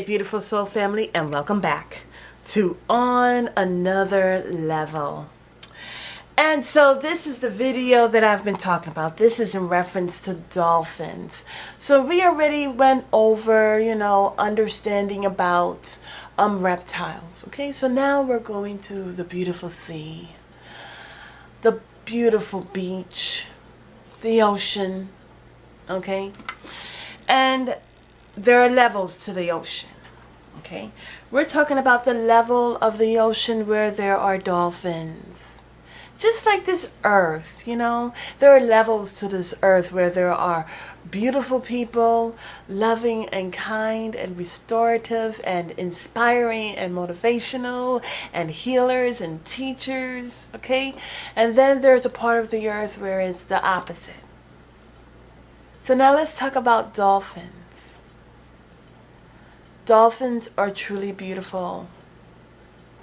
beautiful soul family, and welcome back to On Another Level. And so this is the video that I've been talking about. This is in reference to dolphins. So we already went over, understanding about reptiles. Okay, so now we're going to the beautiful sea, the beautiful beach, the ocean. Okay, and there are levels to the ocean. Okay, we're talking about the level of the ocean where there are dolphins. Just like this earth, there are levels to this earth where there are beautiful people, loving and kind and restorative and inspiring and motivational and healers and teachers, okay? And then there's a part of the earth where it's the opposite. So now let's talk about dolphins. Dolphins are truly beautiful,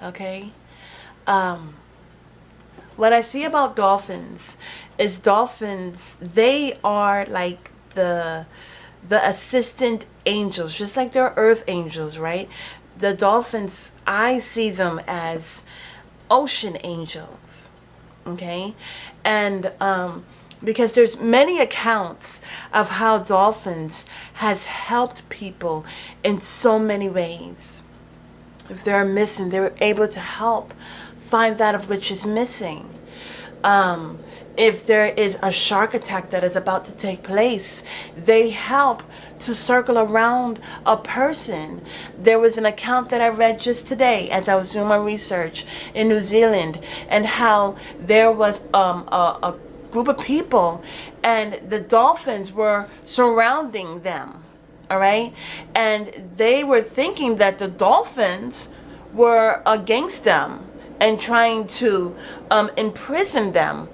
okay? What I see about dolphins is they are like the assistant angels, just like they're earth angels, right? The dolphins, I see them as ocean angels, okay? And because there's many accounts of how dolphins has helped people in so many ways. If they're missing, they're able to help find that of which is missing. If there is a shark attack that is about to take place, they help to circle around a person. There was an account that I read just today as I was doing my research in New Zealand, and how there was a group of people and the dolphins were surrounding them, all right? And they were thinking that the dolphins were against them and trying to imprison them.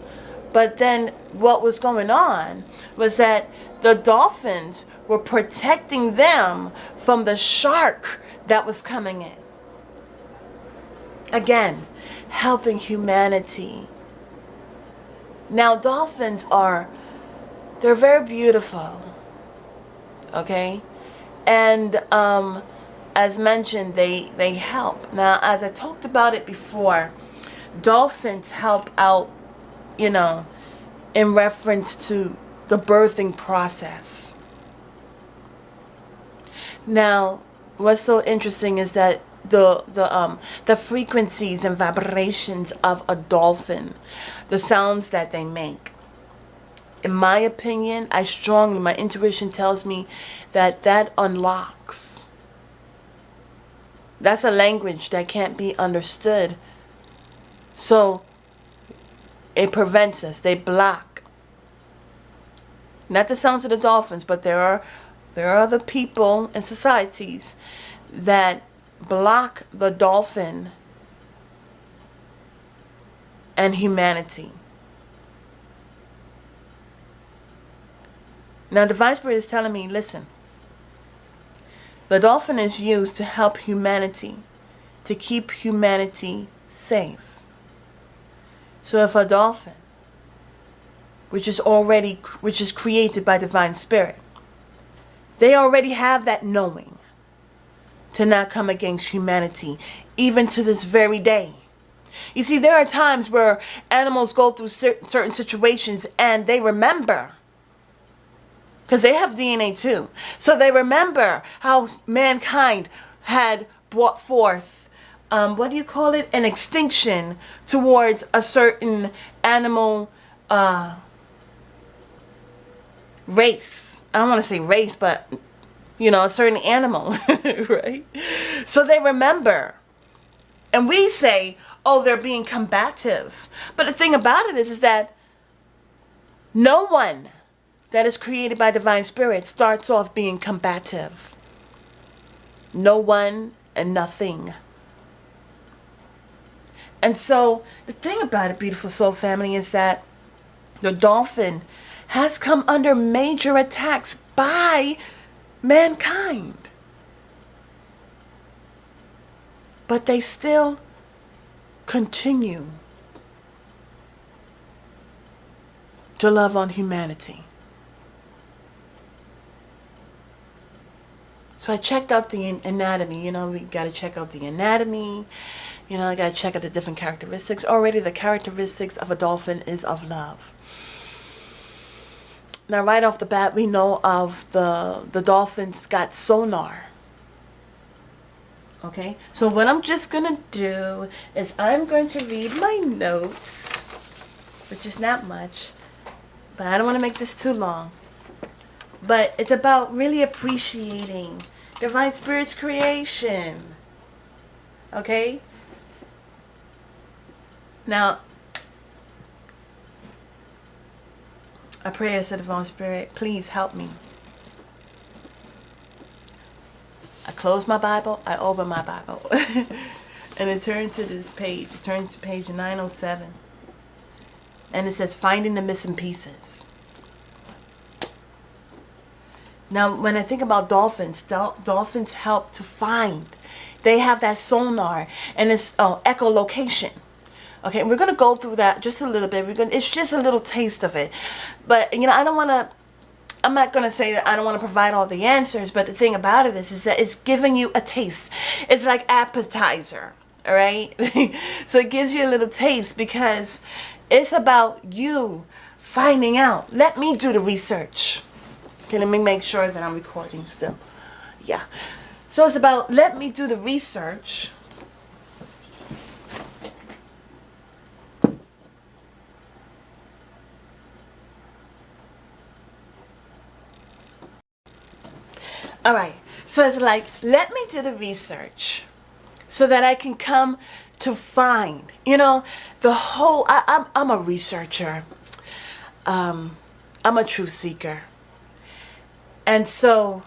But then what was going on was that the dolphins were protecting them from the shark that was coming in. Again, helping humanity. Now, dolphins they're very beautiful, okay? And as mentioned, they help. Now, as I talked about it before, dolphins help out, in reference to the birthing process. Now, what's so interesting is that the frequencies and vibrations of a dolphin, the sounds that they make, in my opinion, my intuition tells me that unlocks. That's a language that can't be understood. So it prevents us. They block. Not the sounds of the dolphins, but there are other people and societies that block the dolphin and humanity. Now, Divine Spirit is telling me, listen, the dolphin is used to help humanity, to keep humanity safe. So if a dolphin, which is created by Divine Spirit, they already have that knowing to not come against humanity, even to this very day. You see, there are times where animals go through certain situations and they remember, because they have DNA too. So they remember how mankind had brought forth, what do you call it? An extinction towards a certain animal race. I don't want to say race, but, a certain animal, right? So they remember. And we say, oh, they're being combative. But the thing about it is that no one that is created by Divine Spirit starts off being combative. No one and nothing. And so the thing about it, beautiful soul family, is that the dolphin has come under major attacks by mankind. But they still continue to love on humanity. So I checked out the anatomy. You know, we got to check out the anatomy. You know, I got to check out the different characteristics. Already the characteristics of a dolphin is of love. Now, right off the bat, we know of the dolphins got sonar. Okay, so what I'm just going to do is I'm going to read my notes, which is not much, but I don't want to make this too long. But it's about really appreciating Divine Spirit's creation. Okay? Now, I pray to the Divine Spirit, please help me. I close my Bible, I open my Bible. And it turns to this page. It turns to page 907. And it says, finding the missing pieces. Now, when I think about dolphins, dolphins help to find. They have that sonar, and it's echolocation. Okay, we're going to go through that just a little bit. It's just a little taste of it. But, you know, I'm not going to say that I don't want to provide all the answers, but the thing about it is that it's giving you a taste. It's like appetizer, all right? So it gives you a little taste because it's about you finding out. Let me do the research. Okay, let me make sure that I'm recording still. Yeah. So it's about, let me do the research. All right. So it's like, let me do the research so that I can come to find, you know, the whole, I'm a researcher. I'm a truth seeker. And so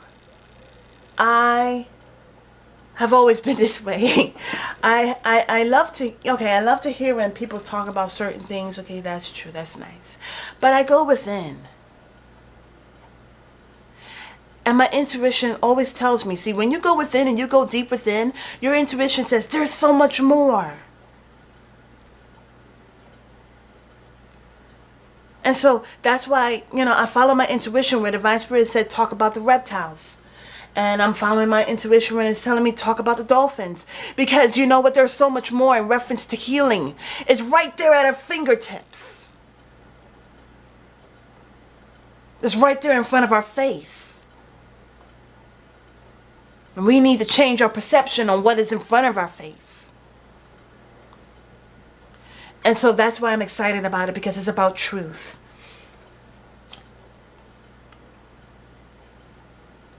I have always been this way. I love to hear when people talk about certain things. Okay, that's true, that's nice. But I go within. And my intuition always tells me, see, when you go within and you go deep within, your intuition says, there's so much more. And so that's why, you know, I follow my intuition where Divine Spirit said, talk about the reptiles. And I'm following my intuition when it's telling me, talk about the dolphins. Because you know what? There's so much more in reference to healing. It's right there at our fingertips. It's right there in front of our face. And we need to change our perception on what is in front of our face. And so that's why I'm excited about it, because it's about truth.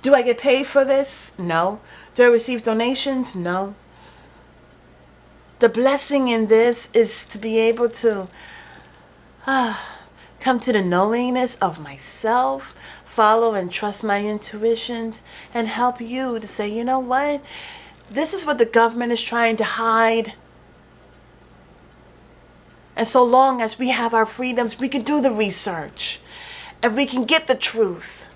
Do I get paid for this? No. Do I receive donations? No. The blessing in this is to be able to come to the knowingness of myself, follow and trust my intuitions, and help you to say, you know what? This is what the government is trying to hide. And so long as we have our freedoms, we can do the research and we can get the truth.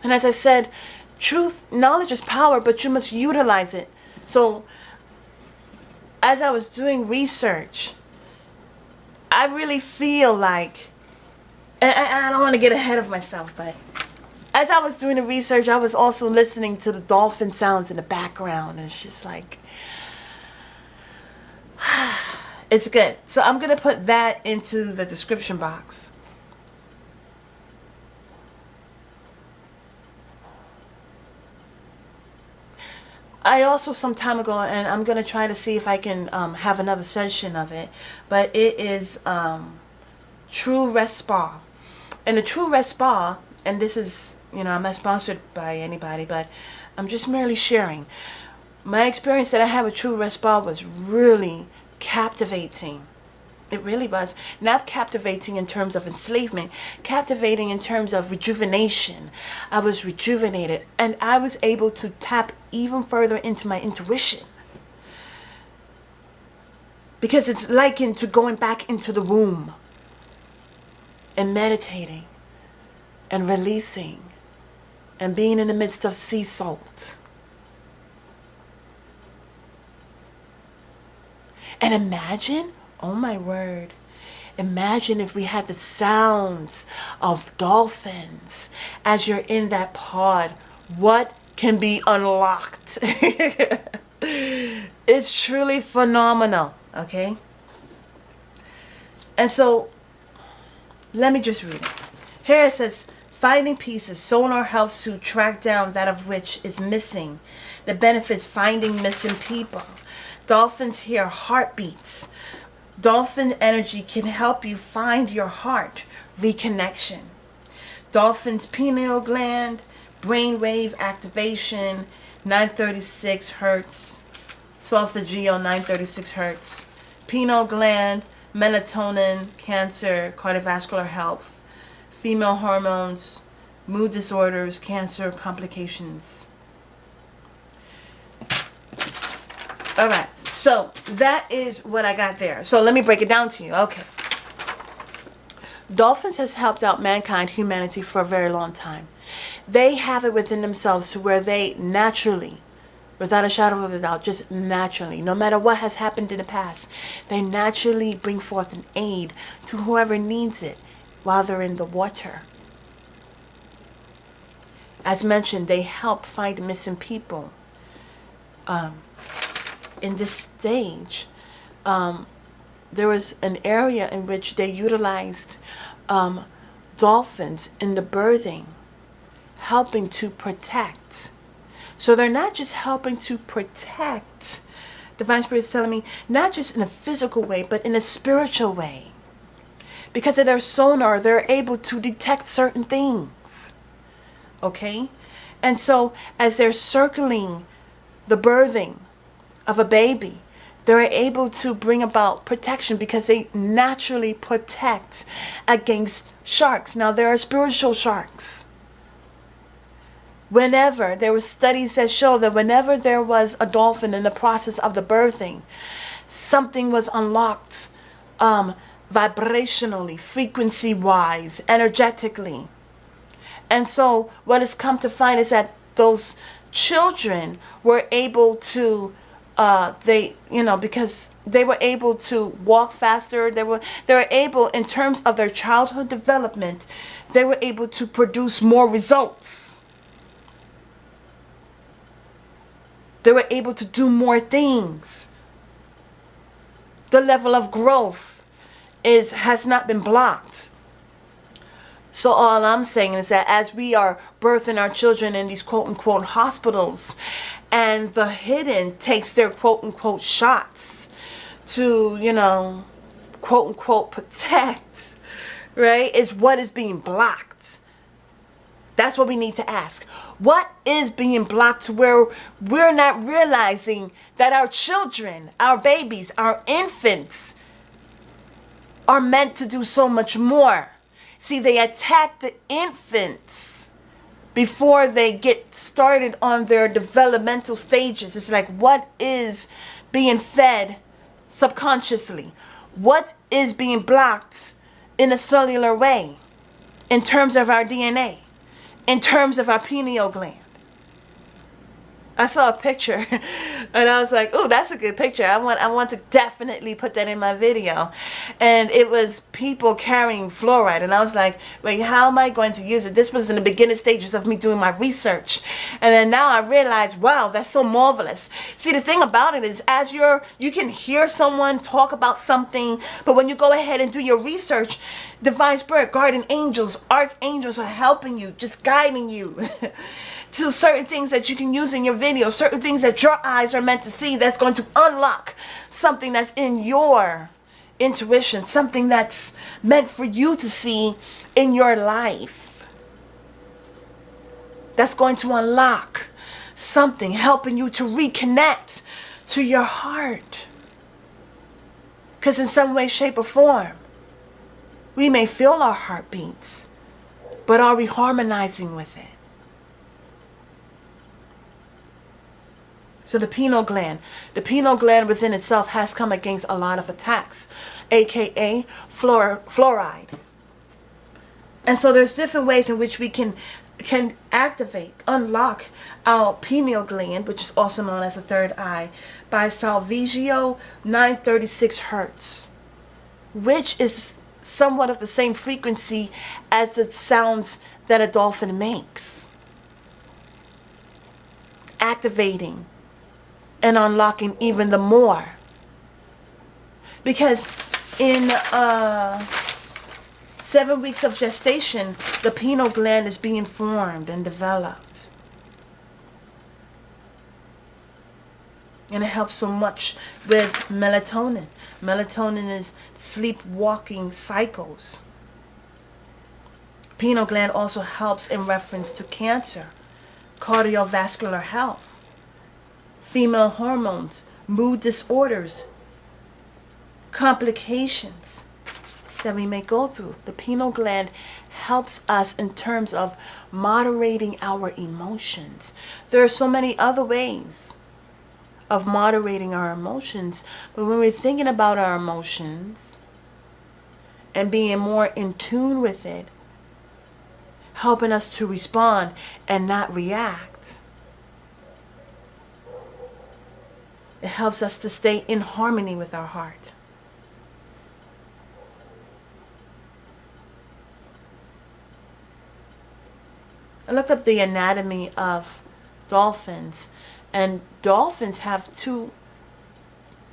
And as I said, truth, knowledge is power, but you must utilize it. So as I was doing research, I really feel like, and I don't want to get ahead of myself, but as I was doing the research, I was also listening to the dolphin sounds in the background. And it's just like, it's good. So I'm going to put that into the description box. I also, some time ago, and I'm going to try to see if I can have another session of it, but it is True Rest Spa. And the True Rest Spa, and this is, you know, I'm not sponsored by anybody, but I'm just merely sharing. My experience that I had with True Rest Spa was really captivating. It really was. Not captivating in terms of enslavement, captivating in terms of rejuvenation. I was rejuvenated, and I was able to tap even further into my intuition. Because it's likened to going back into the womb and meditating and releasing and being in the midst of sea salt. And imagine, oh my word, Imagine if we had the sounds of dolphins as you're in that pod. What can be unlocked? It's truly phenomenal, okay? And so, let me just read it. Here it says, finding pieces. Sonar helps to track down that of which is missing. The benefits finding missing people. Dolphins hear heartbeats. Dolphin energy can help you find your heart. Reconnection. Dolphin's pineal gland, brainwave activation, 936 hertz. Solfeggio, 936 hertz. Pineal gland, melatonin, cancer, cardiovascular health, female hormones, mood disorders, cancer complications. All right, so that is what I got there. So let me break it down to you. Okay. Dolphins has helped out mankind, humanity, for a very long time. They have it within themselves to where they naturally, without a shadow of a doubt, just naturally, no matter what has happened in the past, they naturally bring forth an aid to whoever needs it while they're in the water. As mentioned, they help find missing people. In this stage, there was an area in which they utilized dolphins in the birthing, helping to protect. So they're not just helping to protect, Divine Spirit is telling me, not just in a physical way, but in a spiritual way. Because of their sonar, they're able to detect certain things. Okay? And so as they're circling the birthing of a baby, they're able to bring about protection because they naturally protect against sharks. Now, there are spiritual sharks. Whenever there were studies that show that whenever there was a dolphin in the process of the birthing, something was unlocked vibrationally, frequency-wise, energetically. And so what has come to find is that those children were able to because they were able to walk faster, they were able, in terms of their childhood development, they were able to produce more results. They were able to do more things. The level of growth has not been blocked. So all I'm saying is that as we are birthing our children in these quote-unquote hospitals, and the hidden takes their quote-unquote shots to, quote-unquote protect, right, is what is being blocked. That's what we need to ask. What is being blocked to where we're not realizing that our children, our babies, our infants are meant to do so much more? See, they attack the infants before they get started on their developmental stages. It's like, what is being fed subconsciously? What is being blocked in a cellular way in terms of our DNA, in terms of our pineal gland? I saw a picture and I was like, oh, that's a good picture. I want to definitely put that in my video. And it was people carrying fluoride. And I was like, wait, how am I going to use it? This was in the beginning stages of me doing my research. And then now I realized, wow, that's so marvelous. See, the thing about it is, as you can hear someone talk about something, but when you go ahead and do your research, Divine Spirit, guardian angels, archangels are helping you, just guiding you to certain things that you can use in your video, certain things that your eyes are meant to see, that's going to unlock something that's in your intuition, something that's meant for you to see in your life. That's going to unlock something, helping you to reconnect to your heart. Because in some way, shape, or form, we may feel our heartbeats, but are we harmonizing with it? So the pineal gland within itself has come against a lot of attacks, aka fluoride. And so there's different ways in which we can activate, unlock our pineal gland, which is also known as the third eye, by Solfeggio 936 hertz, which is somewhat of the same frequency as the sounds that a dolphin makes, activating and unlocking even the more. Because in 7 weeks of gestation, the pineal gland is being formed and developed. And it helps so much with melatonin. Melatonin is sleepwalking cycles. Pineal gland also helps in reference to cancer, cardiovascular health, female hormones, mood disorders, complications that we may go through. The pineal gland helps us in terms of moderating our emotions. There are so many other ways of moderating our emotions, but when we're thinking about our emotions and being more in tune with it, helping us to respond and not react, it helps us to stay in harmony with our heart. I looked up the anatomy of dolphins, and dolphins have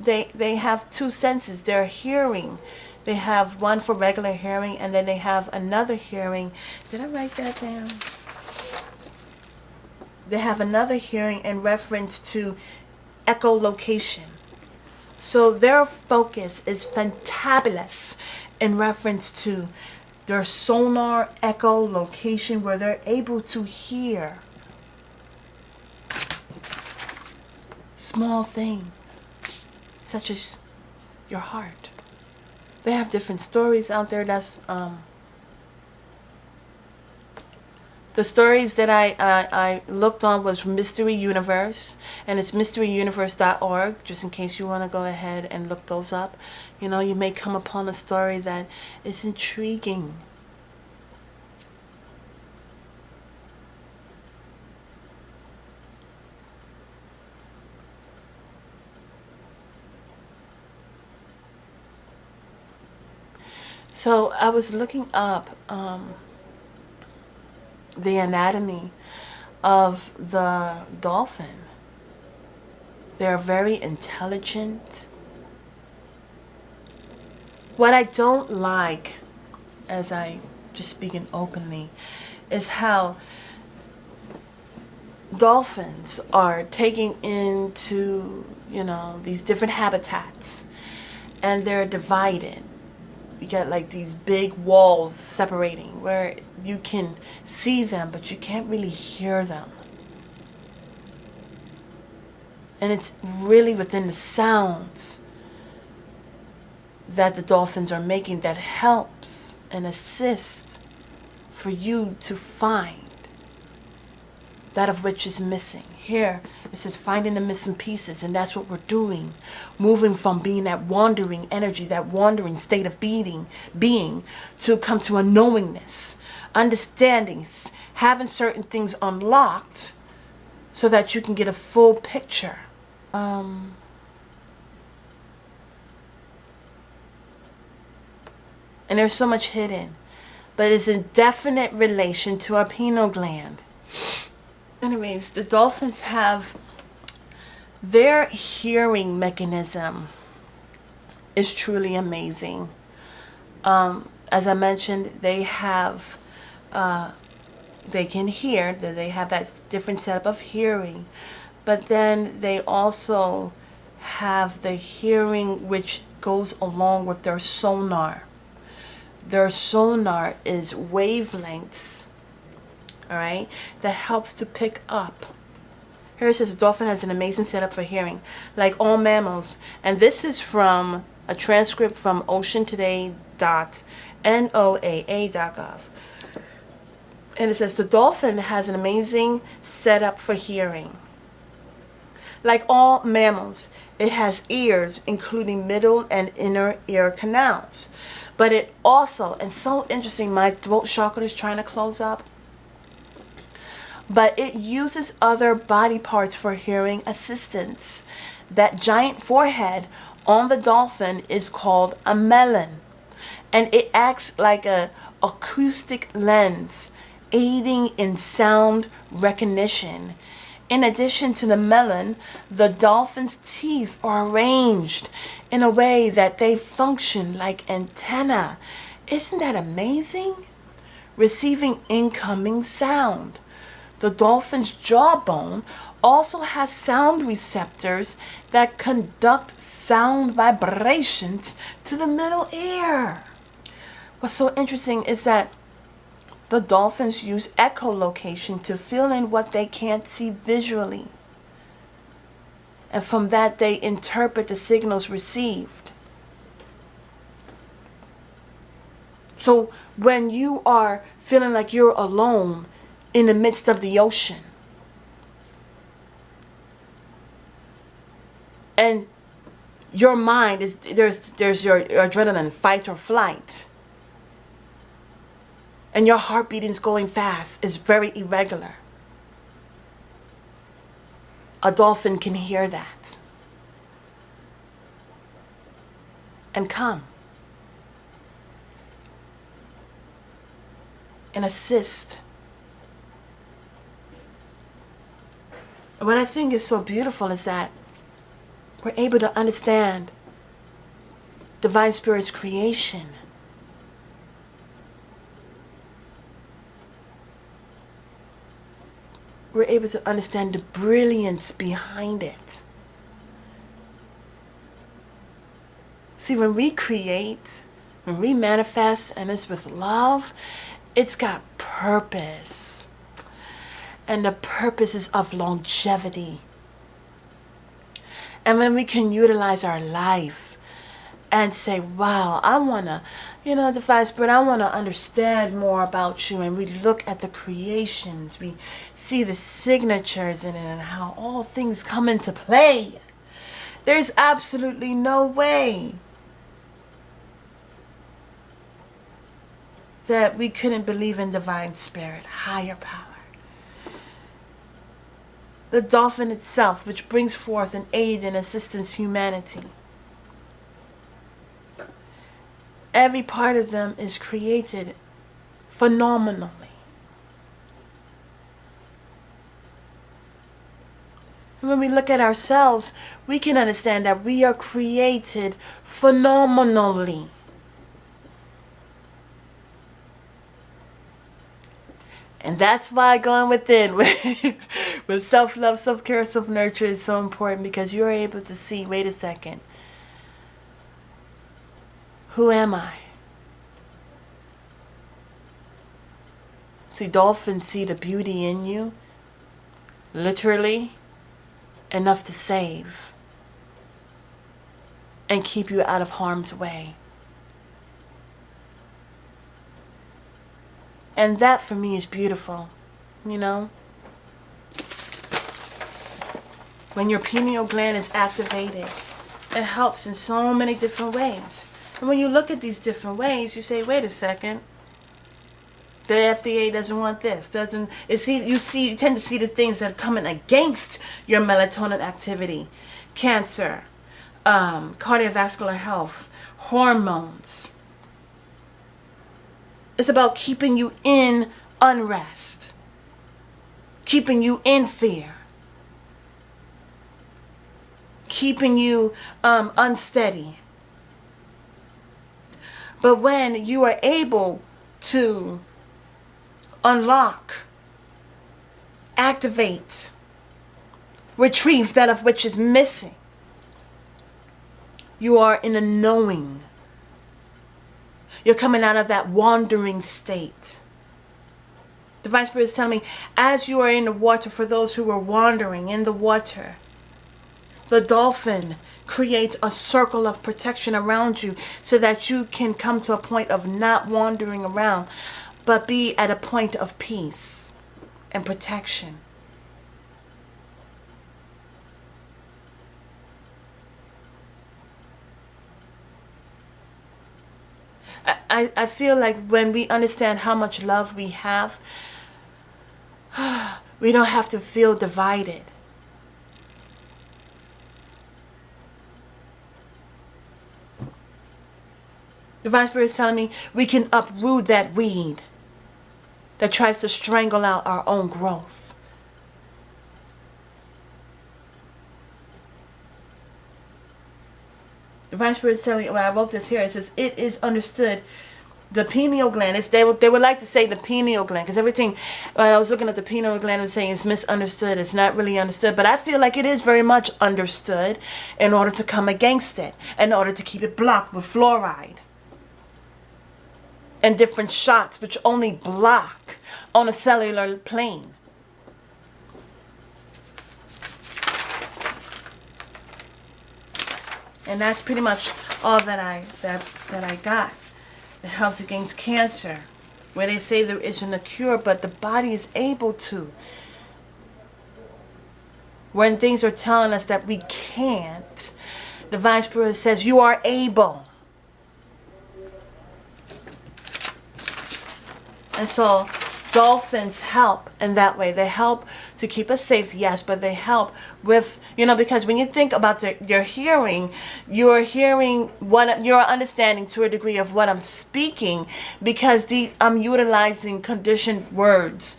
they have two senses. Their hearing, they have one for regular hearing, and then they have another hearing. Did I write that down? They have another hearing in reference to echolocation. So their focus is fantabulous in reference to their sonar echolocation, where they're able to hear small things such as your heart. They have different stories out there. That's the stories that I looked on was Mystery Universe, and it's mysteryuniverse.org, just in case you want to go ahead and look those up. You know, you may come upon a story that is intriguing. So I was looking up the anatomy of the dolphin. They're very intelligent. What I don't like, as I just speaking openly, is how dolphins are taking into, you know, these different habitats, and they're divided. You got like these big walls separating where you can see them, but you can't really hear them. And it's really within the sounds that the dolphins are making that helps and assists for you to find that of which is missing. Here it says finding the missing pieces, and that's what we're doing, moving from being that wandering energy, that wandering state of being to come to a knowingness, understanding, having certain things unlocked so that you can get a full picture. And there's so much hidden, but it's in definite relation to our pineal gland. Anyways, the dolphins have their hearing mechanism is truly amazing. As I mentioned, they have they can hear, that they have that different setup of hearing, but then they also have the hearing which goes along with their sonar. Their sonar is wavelengths, all right, that helps to pick up. Here it says a dolphin has an amazing setup for hearing, like all mammals. And this is from a transcript from oceantoday.noaa.gov. And it says the dolphin has an amazing setup for hearing. Like all mammals, it has ears, including middle and inner ear canals. But it also, and so interesting, my throat chakra is trying to close up, but it uses other body parts for hearing assistance. That giant forehead on the dolphin is called a melon. and it acts like a acoustic lens, aiding in sound recognition. In addition to the melon, the dolphin's teeth are arranged in a way that they function like antenna. Isn't that amazing? Receiving incoming sound. The dolphin's jawbone also has sound receptors that conduct sound vibrations to the middle ear. What's so interesting is that the dolphins use echolocation to fill in what they can't see visually. And from that, they interpret the signals received. So when you are feeling like you're alone in the midst of the ocean, and your mind is, there's your adrenaline, fight or flight, and your heartbeat is going fast, is very irregular. A dolphin can hear that and come and assist. What I think is so beautiful is that we're able to understand Divine Spirit's creation. We're able to understand the brilliance behind it. See, when we create, when we manifest, and it's with love, it's got purpose. And the purpose is of longevity. And when we can utilize our life and say, wow, I want to, Divine Spirit, I want to understand more about you. And we look at the creations, we see the signatures in it and how all things come into play. There's absolutely no way that we couldn't believe in Divine Spirit, higher power. The dolphin itself, which brings forth an aid and assistance humanity. Every part of them is created phenomenally. And when we look at ourselves, we can understand that we are created phenomenally. And that's why going within with self-love, self-care, self-nurture is so important, because you're able to see, wait a second, who am I? See, dolphins see the beauty in you, literally, enough to save and keep you out of harm's way. And that for me is beautiful, When your pineal gland is activated, it helps in so many different ways. And when you look at these different ways, you say, wait a second, the FDA doesn't want this, you tend to see the things that are coming against your melatonin activity. Cancer, cardiovascular health, hormones. It's about keeping you in unrest, keeping you in fear, keeping you unsteady. But when you are able to unlock, activate, retrieve that of which is missing, you are in a knowing. You're coming out of that wandering state. Divine Spirit is telling me, as you are in the water, for those who are wandering in the water, the dolphin creates a circle of protection around you so that you can come to a point of not wandering around, but be at a point of peace and protection. I feel like when we understand how much love we have, we don't have to feel divided. Divine Spirit is telling me we can uproot that weed that tries to strangle out our own growth. Divine Spirit is telling me, when I wrote this here, it says, it is understood. The pineal gland, they would like to say the pineal gland, because everything, when I was looking at the pineal gland, I was saying it's misunderstood, it's not really understood, but I feel like it is very much understood in order to come against it, in order to keep it blocked with fluoride and different shots which only block on a cellular plane. And that's pretty much all that I got. It helps against cancer, where they say there isn't a cure, but the body is able to. When things are telling us that we can't, Divine Spirit says you are able. And so dolphins help in that way. They help to keep us safe, yes, but they help with, because when you think about your hearing, you're hearing what you're understanding to a degree of what I'm speaking, because I'm utilizing conditioned words.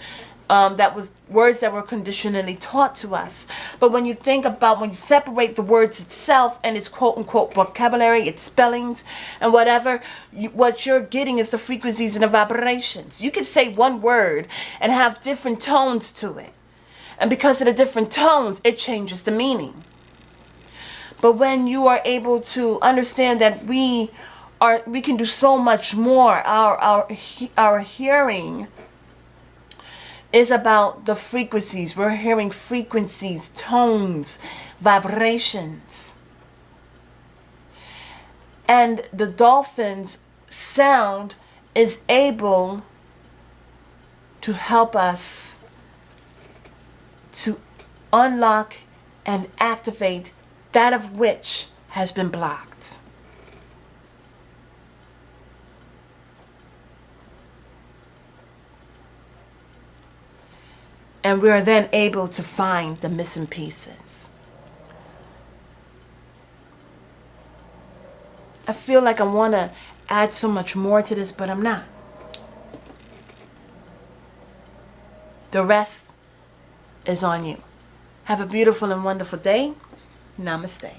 Words that were conditionally taught to us. But when you think about, when you separate the words itself and its quote unquote vocabulary, its spellings and whatever, what you're getting is the frequencies and the vibrations. You can say one word and have different tones to it. And because of the different tones, it changes the meaning. But when you are able to understand that we can do so much more, our hearing is about the frequencies. We're hearing frequencies, tones, vibrations. And the dolphin's sound is able to help us to unlock and activate that of which has been blocked. And we are then able to find the missing pieces. I feel like I want to add so much more to this, but I'm not. The rest is on you. Have a beautiful and wonderful day. Namaste.